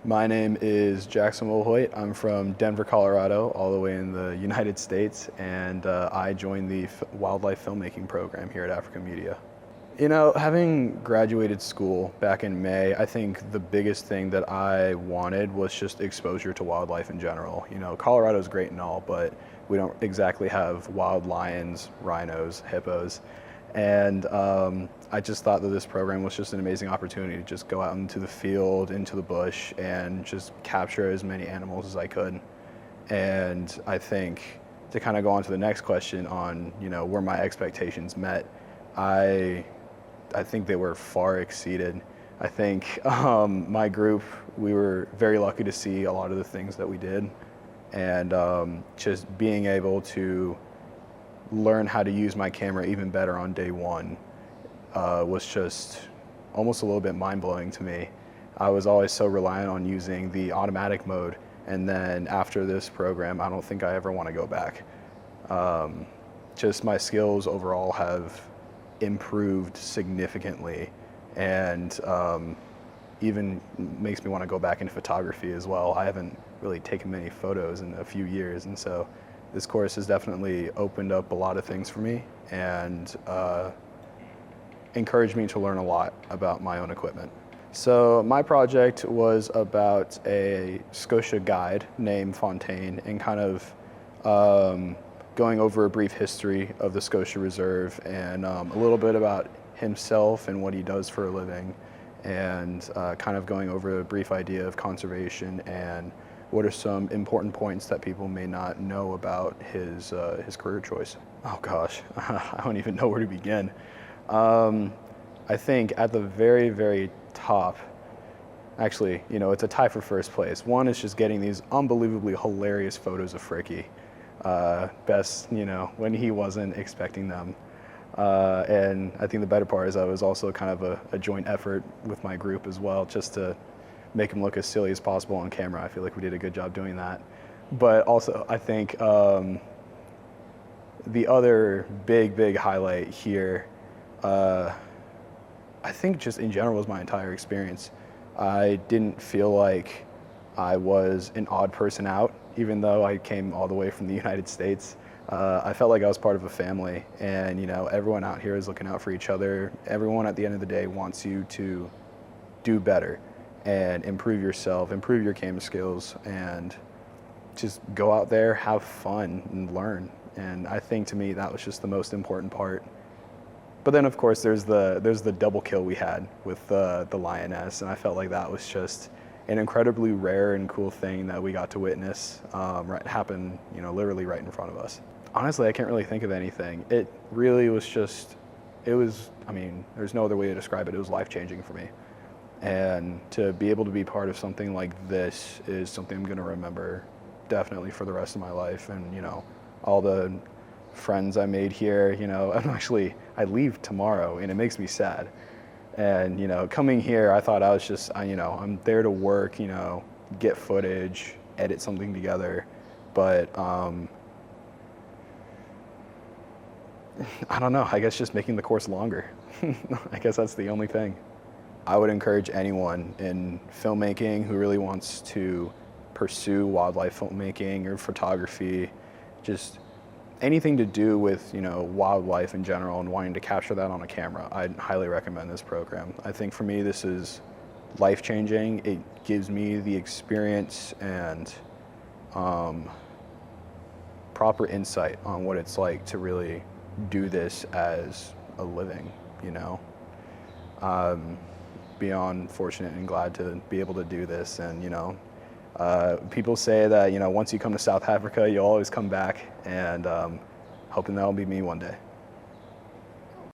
My name is Jackson Willhoit. I'm from Denver, Colorado, all the way in the United States, and I joined the wildlife filmmaking program here at Africa Media. You know, having graduated school back in May, I think the biggest thing that I wanted was just exposure to wildlife in general. You know, Colorado's great and all, but we don't exactly have wild lions, rhinos, hippos. And I just thought that this program was just an amazing opportunity to just go out into the field, into the bush, and just capture as many animals as I could. And I think to kind of go on to the next question on, you know, were my expectations met, I think they were far exceeded. I think my group, we were very lucky to see a lot of the things that we did, and just being able to learn how to use my camera even better on day one was just almost a little bit mind-blowing to me. I was always so reliant on using the automatic mode, and then after this program, I don't think I ever want to go back. Just my skills overall have improved significantly, and even makes me want to go back into photography as well. I haven't really taken many photos in a few years, and so this course has definitely opened up a lot of things for me and encouraged me to learn a lot about my own equipment. So my project was about a Scotia guide named Fontaine, and kind of going over a brief history of the Scotia Reserve, and a little bit about himself and what he does for a living, and kind of going over a brief idea of conservation and what are some important points that people may not know about his career choice. Oh gosh, I don't even know where to begin. I think at the very, very top, actually, you know, it's a tie for first place. One is just getting these unbelievably hilarious photos of Fricky. Best, you know, when he wasn't expecting them. And I think the better part is I was also kind of a joint effort with my group as well, just to make him look as silly as possible on camera. I feel like we did a good job doing that. But also, I think the other big highlight here, I think just in general was my entire experience. I didn't feel like I was an odd person out, even though I came all the way from the United States. I felt like I was part of a family, and you know, everyone out here is looking out for each other. Everyone at the end of the day wants you to do better and improve yourself, improve your camera skills, and just go out there, have fun, and learn. And I think to me that was just the most important part. But then of course there's the double kill we had with the lioness, and I felt like that was just an incredibly rare and cool thing that we got to witness happen, you know, literally right in front of us. Honestly, I can't really think of anything. It really was just, I mean, there's no other way to describe it. It was life-changing for me. And to be able to be part of something like this is something I'm going to remember definitely for the rest of my life. And, you know, all the friends I made here, you know, I leave tomorrow, and it makes me sad. And, you know, coming here, I thought I was just, you know, I'm there to work, you know, get footage, edit something together. But I don't know, I guess just making the course longer. I guess that's the only thing. I would encourage anyone in filmmaking who really wants to pursue wildlife filmmaking or photography, just anything to do with, you know, wildlife in general and wanting to capture that on a camera. I'd highly recommend this program. I think for me this is life-changing. It gives me the experience and proper insight on what it's like to really do this as a living, you know. Beyond fortunate and glad to be able to do this. And, you know, people say that, you know, once you come to South Africa, you'll always come back, and hoping that'll be me one day.